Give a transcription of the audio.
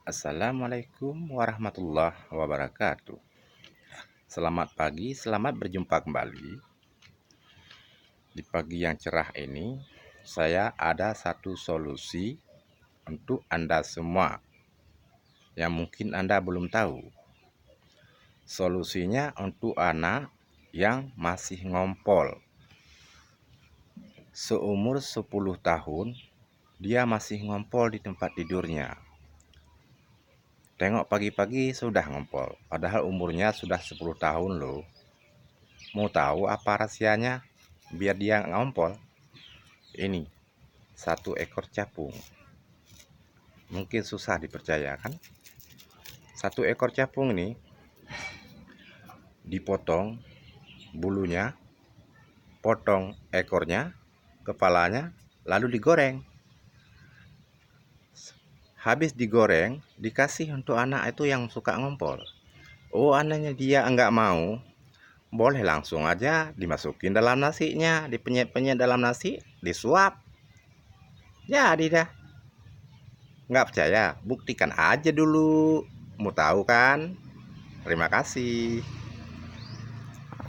Assalamualaikum warahmatullahi wabarakatuh. Selamat pagi, selamat berjumpa kembali. Di pagi yang cerah ini, saya ada satu solusi untuk Anda semua yang mungkin Anda belum tahu. Solusinya untuk anak yang masih ngompol. Seumur 10 tahun, dia masih ngompol di tempat tidurnya. Tengok pagi-pagi sudah ngompol, padahal umurnya sudah 10 tahun loh. Mau tahu apa rahasianya biar dia ngompol? Ini, satu ekor capung. Mungkin susah dipercaya kan? Satu ekor capung ini dipotong bulunya, potong ekornya, kepalanya, lalu digoreng. Habis digoreng, dikasih untuk anak itu yang suka ngompol. Oh, anaknya dia enggak mau, boleh langsung aja dimasukin dalam nasinya, dipenyet-penyet dalam nasi, disuap. Jadi dah. Nggak percaya? Buktikan aja dulu. Mau tahu kan? Terima kasih.